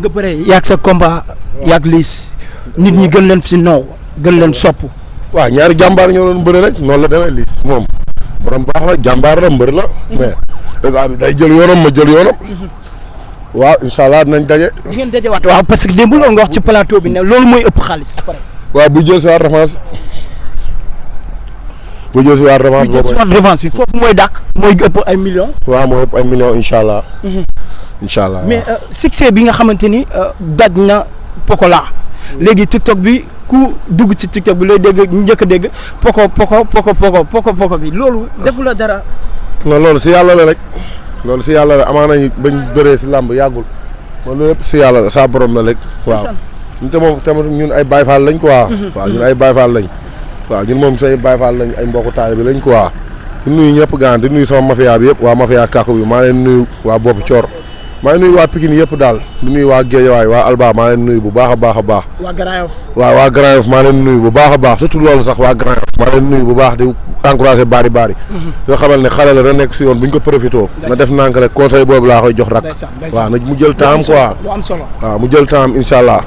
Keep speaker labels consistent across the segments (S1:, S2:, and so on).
S1: nga bëre yàgg sa combat yàgg Liss nit ñi gën leen fi noow gën leen sopp.
S2: waaw ñaari jàmbaar ñoo doon bëre rek noonu la demee Liss moom borom baax la jàmbaar la mbër la mais instant bi day jël yoonam ma jël yoonam waaw incha allah dinañ daje.
S1: di ngeen dajewaat waaw parce que démb loolu nga wax ci plateau bi ne loolu mooy ëpp xaalis après.
S2: waaw bu jël si waat revanche bu jël si waat revanche boobu
S1: revanche bi foofu mooy dàq mooy ëpp ay millions.
S2: waaw moo ëpp ay millions incha allah. incha allah
S1: mais succès bi nga xamante ni daj na Pokola léegi TikTok bi ku dugg ci TikTok bi looy dégg njëkk a dégg poko bi loolu defu la dara.
S2: non loolu si yàlla la rek loolu si yàlla la amaana ñu bañ bëree si làmb yàggul loolu lépp si yàlla la saa borom la rek. waaw ñun tamit ñun ay Baye Fall lañ quoi. waaw ñun ay Baye Fall lañ. waaw ñun moom say Baye Fall lañ ay mbokku taay bi lañ quoi. di nuyu ñëpp gaan di nuyu sama mafia bi yëpp waa mafia kàkku bi maa leen nuyu waa bopp coor maa ngi nuyu waa Pikine yëpp daal di nuyu waa Guédiawaye waa Alba maa leen nuyu bu baax a baax a baax.
S1: waa Grand Yoff.
S2: waaw waa Grand Yoff maa leen nuyu bu baax a baax surtout loolu sax waa Grand Yoff maa leen nuyu bu baax di encouragé bari. yoo xamal ne xale la da nekk si yoon bu ñu ko profité. na def nànk rek conseil boobu laa koy jox rak. waaw na mu jël temps quoi.
S1: lu am solo
S2: waaw mu jël temps incha allah.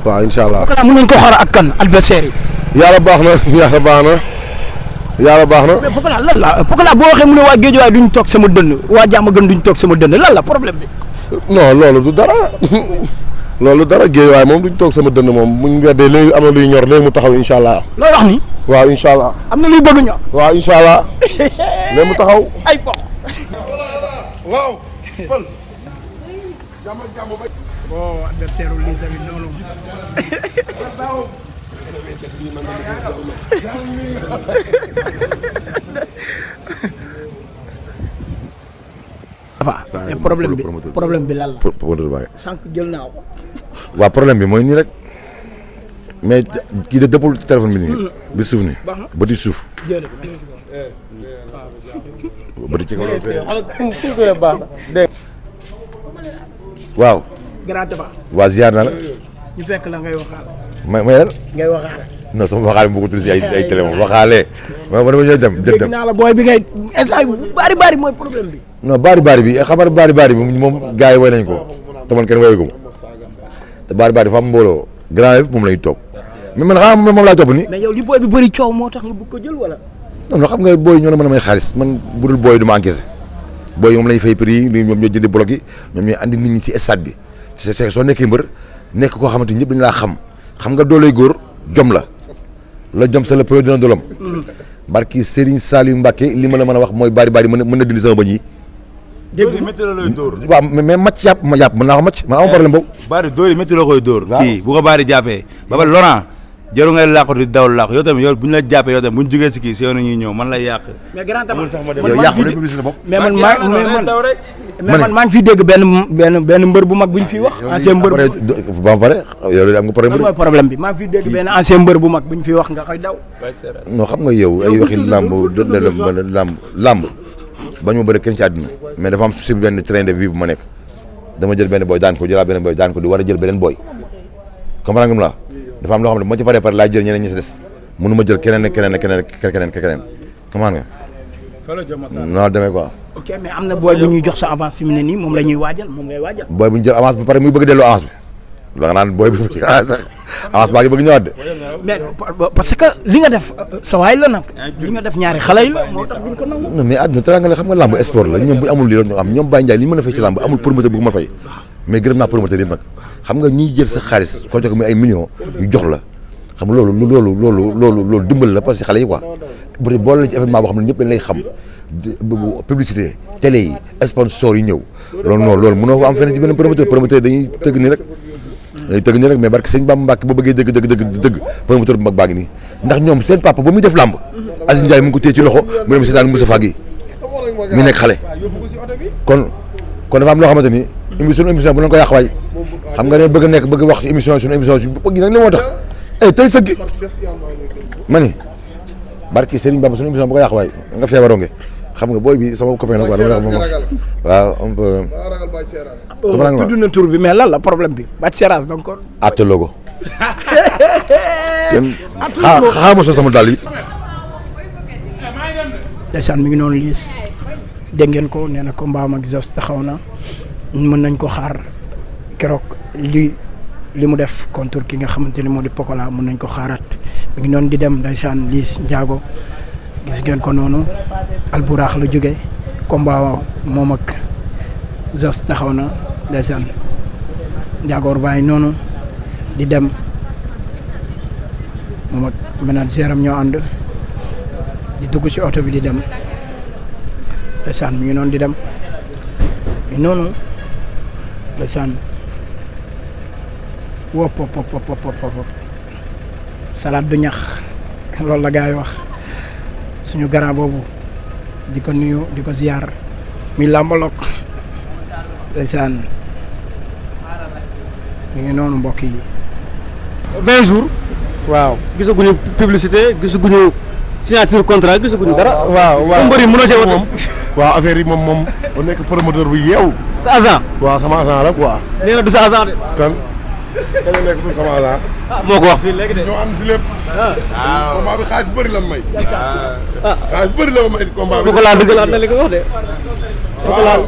S2: waaw incha allah.
S1: Pokola mën nañu ko xaar ak kan adversaire yi.
S2: yàlla baax na yàlla baax na. yàlla baax na.
S1: mais Pokola lan la Pokola boo waxee mu ne waa Guédiawaye duñ toog sama dënn waa Diamaguène duñ toog sama dënn lan la problème bi.
S2: non loolu du dara loolu dara Guédiawaye moom duñ toog sama dënn moom buñ weddee léegi am na luy ñor léegi mu taxaw incha allah.
S1: looy wax ni.
S2: waaw incha allah.
S1: am na luy bëgg ñor.
S2: waaw incha allah léegi mu taxaw.
S1: ay pox.
S2: waaw.
S1: bon adversaire u Liss bi noonu. mais problème bi lan la. sànq jël naa ko.
S3: waaw problème bi mooy nii rek mais kii de dëppul téléphone bi nii. bi suuf nii ba di suuf. ba di ci kaw waaw.
S1: grand débat.
S3: waa ziar na la.
S1: ñu fekk la ngay waxaale.
S3: may lan.
S1: ngay waxaale.
S3: non sama waxaale mu ko tudd si ay télé moom waxaale. ma dama ñëw dem jël dem
S1: dégg naa la booy bi ngay instant bari mooy problème bi.
S3: non baari bi xam nga baari bi moom gars yi way nañ ko te man kenn wayu ko te baari dafa am mbooloo grand yëpp moom lañu toog mais man xam nga moom laa topp ni.
S1: mais yow li booy bi bëri coow moo tax nga bëgg ko jël wala.
S3: non xam nga booy ñoo la mën a may xaalis man budul booy du ma encaissé booy yi moom lañ fay prix yi ñoom ñoo jëndi bloc yi ñoom ñooy andi nit ñi ci stade bi c'est soo nekkee mbër nekk koo xamante ni ñëpp dañu laa xam nga dooley góor jom la jom c'est le président de l'homme barki Serigne Saliou Mbacké li ma la mën a wax mooy baari mën na dindi sama bañ yi.
S4: dóor yi métti la lay dóor.
S3: waaw mais match yàpp mën naa ko match man amoo problème boobu.
S4: baari dóor yi métti la koy dóor. kii bu ko baari jàppee ba pare Laurent jarul ngay làqatu di daw làq yow tamit yow bu ñu la jàppee yow tamit bu ñu jugee si kii si yow ñuy ñëw man lay yàq.
S1: mais grand tabax
S3: yow yàqu lépp lu si la bopp.
S1: mais man maa ngi fi dégg benn mbër bu mag bu ñu fi wax. ancien mbër
S3: ba pare yow am nga problème.
S1: mooy problème bi maa ngi fi dégg benn ancien mbër bu mag bu ñu fi wax nga koy daw.
S3: non xam nga yow ay waxi làmb bañ ma bëri kenn ci àdduna mais dafa am si benn train de vie bu ma nekk dama jël benn boy daan ko jëlaat beneen boy daan ko di war a jël beneen boy comprendre nga la dafa am loo xam ne moo ci paree pare laa jël ñeneen ñi si des mënu ma jël keneen comprendre nga noonu demee quoi.
S1: ok mais am na boy bu ñuy jox sa avance fi mu ne nii moom la ñuy waajal moom ngay waajal.
S3: boy bu ñu jël avance bi pare muy bëgg delloo avance bi da nga naan boy bi avance baa ngi bëgg ñëwaat de.
S1: mais parce que li nga def sa waay la nag. li nga def ñaari xale yi la moo tax duñ ko nangu.
S3: non mais àdduna teraanga la xam nga làmb sport la ñoom bu amul lii la ñu am ñoom Baye Ndiaye li ñu mën a fay ci làmb amul promoteur bu ko mën a fay mais gërëm naa promoteur yi nag xam nga ñiy jël sa xaalis ko jox ko muy ay millions yu jox la xam nga loolu dimbal la parce que xale yi quoi bu dee boole la ci événement boo xam ne ñëpp dañ lay xam publicité télé yi sponsor yi ñëw loolu mënoo ko am feneen ci beneen promoteur dañuy tëgg nii rek mais barke sëñ Bamba Mbàkke boo bëggee dëgg promoteur bu mag baa ngi nii ndax ñoom seen papa ba muy def làmb Aziz Ndiaye mu ngi ko téye ci loxo mu dem seetaan Moussa Fagui mi nekk xale kon dafa am loo xamante ni émission bu leen ko yàq waay xam nga ne bëgg wax ci émission suñu émission si bëgg nag li moo tax tey sëgg ma ni barke Serigne Bamba suñu émission bu ko yàq waay nga feebaronge xam nga booy bi sama copain la quoi dama wax waaw un peu.
S1: tudd na tur bi mais lan la problème bi Bathie Seras donc.
S3: àtte logo. kenn xaama soo sama dàll yi.
S1: ndeysaan mi ngi noonu Liss dégg ngeen ko nee na combat am ak Zoss taxaw na mën nañ ko xaar keroog li mu def contre ki nga xamante ni moo di Pokola mën nañ ko xaaraat mi ngi noonu di dem ndeysaan Liss Ndiago gis ngeen ko noonu Alburax la jóge combat moom ak Zos taxaw na ndeysaan Ndiagoor bàyyi noonu di dem moom ak manager am ñoo ànd di dugg ci oto bi di dem ndeysaan mi ngi noonu di dem mi noonu ndeysaan wop salade du ñax loolu la gars yi wax suñu grand boobu di ko nuyu di ko ziar mi làmbaloog ndeysaan mi ngi noonu mbokk yi
S5: 20 jours waaw gisaguñu publicité gisaguñu signature contrat gisaguñu dara.
S2: waaw
S5: sa mbër yi mënoo cee
S2: moom waaw affaire yi moom bu nekk promoteur bu yeew.
S5: sa agent.
S2: waaw sama agent la quoi.
S5: nee na du sa agent de.
S2: kan dama nekk pour sama agent.
S5: moo ko wax fii léegi de.
S2: ñoo ànd si lépp. waaw combat bi xaalis bu bëri la may. xaalis bu bëri la may combat bi.
S5: Pokola dëggalaat na li ko wax de.
S2: waaw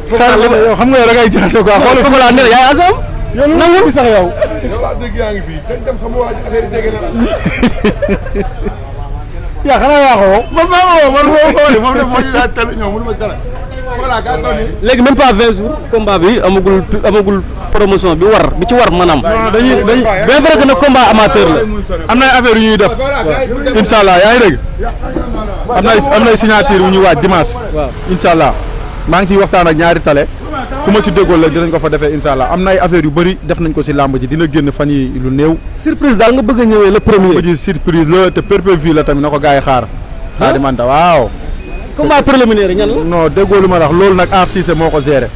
S5: yow xam nga da ngay jaxase quoi xoolal Pokola nee na yaay agent. nangu sax yow.
S2: yow laa dégg yaa ngi fii dañ dem sama waa ji affaire yi jege na.
S5: yaa xanaa yaa ko woo.
S4: man maa ngi woo man woo ko de moom de moo ñu daan teel ñoom mënu ma dara. voilà gaa toog nii.
S5: léegi même pas 20 jours combat bi amagul promotion bi ci war maanaam.
S4: dañuy
S5: bien vrai que nag combat amateur la.
S4: am na ay affaire yu ñuy def. incha allah yaa ngi dégg. am na ay signature yu ñuy waaj dimanche.
S5: waaw
S4: incha allah maa ngi ciy waxtaan ak ñaari tale. ku ma ci déggool la dinañ ko fa defee incha allah am na ay affaire yu bëri def nañ ko si làmb ji dina génn fan yi lu néew.
S5: surprise daal nga bëgg a ñëwee le premier.
S4: ji surprise la te pay-per-view la tamit na ko gars yi xaar. xaar manta waaw.
S5: combat préliminaire ñan la.
S4: non déggoo lu ma wax loolu nag Cissé moo ko géré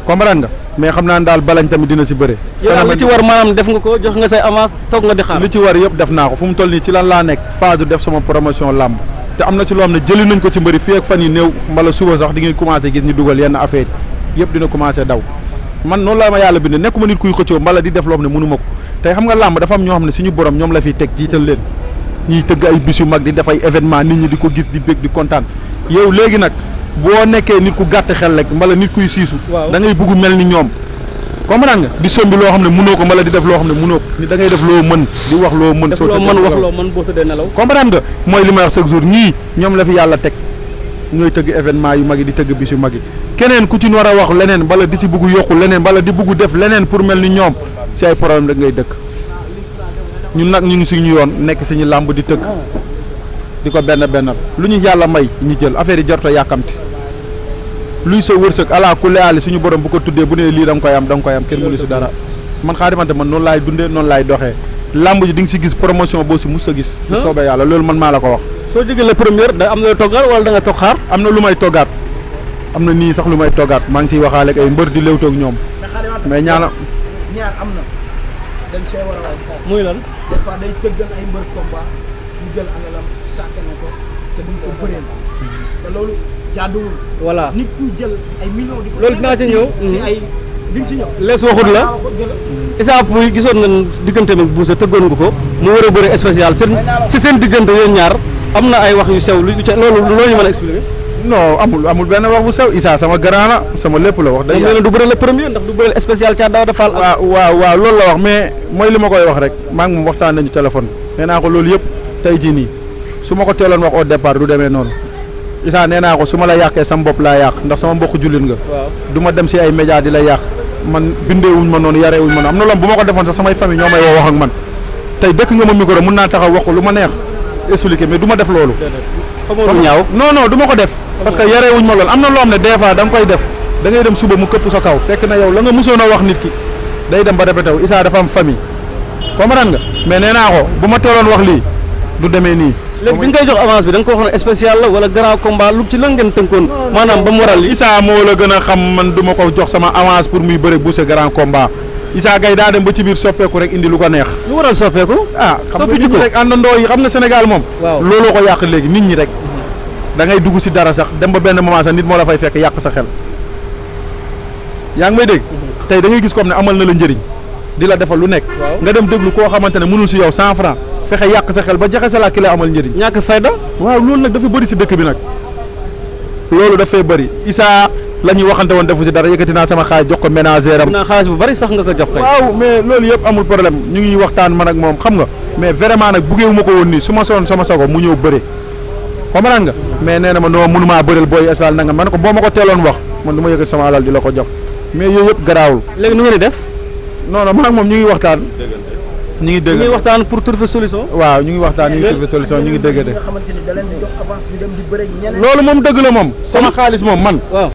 S4: comprendre nga mais xam naa ne daal balañ tamit dina si bëre.
S5: yow li ci war maanaam def nga ko jox nga say avance toog nga di xaar.
S4: li ci war yëpp def naa ko fu mu toll nii ci lan laa nekk phase def sama promotion làmb te am na ci loo xam ne jëli nañ ko ci mbëri fii ak fan yi néew mbala suba sax di ngay commencé gis ñu dugal yenn affaire yëpp dina commencé daw man noonu la ma yàlla bind nekkuma nit kuy xëccoo mbala di def loo xam ne mënu ma ko tey xam nga làmb dafa am ñoo xam ne suñu borom ñoom la fiy teg jiital leen ñiy tëgg ay bis yu mag di def ay événement nit ñi di ko gis di bég di kontaan yow léegi nag boo nekkee nit ku gàtt xel rek mbala nit kuy siisu da ngay bugg mel ni ñoom comprendre nga di sombi loo xam ne mënoo ko mbala di def loo xam ne mënoo ko ni da ngay def loo mën di wax loo mën soo
S5: wax loo mën boo tëddee nelaw
S4: comprendre nga mooy li may wax chaque jour ñii ñoom la fi yàlla teg ñooy tëgg événement yu mag yi di tëgg bis yu mag yi keneen ku ci war a wax leneen mbala di ci bugg yokku leneen mbala di bugg def leneen pour mel ni ñoom si ay problème rek ngay dëkk ñun nag ñu ngi suñu yoon nekk suñu làmb di tëgg di ko benn lu ñu yàlla may ñu jël affaire yi jarto yàkkamti luy sa wërsëg ala kulli aali suñu borom bu ko tuddee bu nee lii da nga koy am kenn mënu si dara man xaarimante man noonu laay dundee noonu laay doxee làmb ji di nga si gis promotion boo si mus a gis bu soobee yàlla loolu man maa la ko wax
S5: soo jógee la première da am na looy toggaat wala da nga toog xaar
S4: am na lu may toggaat am na nii sax lu may toggaat maa ngi ciy waxaale ak ay mbër di léewtoog ñoom mais ñaar
S1: am na dañ see war a waay
S5: muy lan
S1: des fois day tëggal ay mbër combat ñu jël alalam sàkk na ko te duñ ko bëreel te loolu jaaduwul
S5: voilà
S1: nit kuy jël ay millions di ko
S5: loolu dinaa ci ñëw
S1: si ay diñ si ñëw
S5: lees waxut la Issa Pouye gisoon nañ diggante nag Boussa tëggoon nga ko mu war a bëre spécial seen diggante yéen ñaar am na ay wax yu sew lu ca loolu ñu mën a expliquer
S4: non amul benn wax bu sew Issa sama grand la sama lépp la wax.
S5: dëgg yàlla du bëre le premier ndax du bëre spécial ca daaw dafa.
S4: waaw loolu la wax mais mooy li ma koy wax rek maa ngi moom waxtaan nañu téléphone nee naa ko loolu yëpp tey jii nii su ma ko teeloon wax au départ du demee noonu Issa nee naa ko su ma la yàqee sama bopp laa yàq ndax sama mbokk jullit nga.
S5: waaw
S4: du ma dem si ay média di la yàq man bindeewuñ ma noonu yareewuñ ma noonu am na loolu bu ma ko defoon sax samay famille ñoo may woo wax ak man tey dëkk nga ma micro mun naa taxaw wax ko lu ma neex expliquer mais du ma def loolu.
S5: xamoo ñaaw
S4: non du ma ko def. parce que yarewuñ ma lool am na loo xam ne des fois da nga koy def da ngay dem suba mu këpp sa kaw fekk na yow la nga mësoon a wax nit ki day dem ba répété wu Issa dafa am famille comprendre nga mais nee naa ko bu ma teeloon wax lii du demee nii.
S5: léegi bi nga koy jox avance bi da nga ko wax ne spécial la wala grand combat lu ci lan ngeen tënkoon maanaam ba mu waral li
S4: Issa moo la gën a xam man du ma ko jox sama avance pour muy bëre bu sa grand combat Issa Gaye daa dem ba ci biir soppeeku rek indi lu ko neex.
S5: lu waral soppeeku.
S4: xam nga nit ñi rek àndandoo yi xam nga Sénégal moom.
S5: waaw
S4: looloo ko yàq léegi nit ñi rek. da ngay dugg si dara sax dem ba benn moment sax nit moo la fay fekk yàq sa xel yaa ngi may dégg tey da ngay gis comme ne amal na la njëriñ di la defal lu nekk nga dem déglu koo xamante ne mënul si yow 100 francs fexe yàq sa xel ba jaxase la ki la amal njëriñ
S5: ñàkk fayda
S4: waaw loolu nag dafa bëri si dëkk bi nag loolu dafay bëri Issa la ñuy waxante woon defu si dara yëkkati naa sama xaalis jox ko ménagère am.
S5: naa xaalis bu bari sax nga ko jox kay.
S4: waaw mais loolu yëpp amul problème ñu ngi waxtaan man ak moom xam nga mais vraiment nag buggee wu ma ko woon nii su ma soon sama sago mu ñëw bëre comprendre nga mais nee na ma non mënumaa bëreel booy esval nanga man ko boo ma ko teeloon wax man du ma yëkkati sama alal di la ko jox mais yooyu yëpp garaawul.
S5: léegi nu ngeen di def.
S4: non non man ak moom ñu ngi waxtaan. ñu ngi dégg
S5: ñu ngi waxtaan pour trouver solution.
S4: waaw ñu ngi waxtaan ñu ngi trouver solution ñu ngi dégg de.
S1: nga xamante ni da leen di jox avance ñu dem di bëre ñeneen.
S4: loolu moom dëgg la moom sama xaalis moom man.
S5: waaw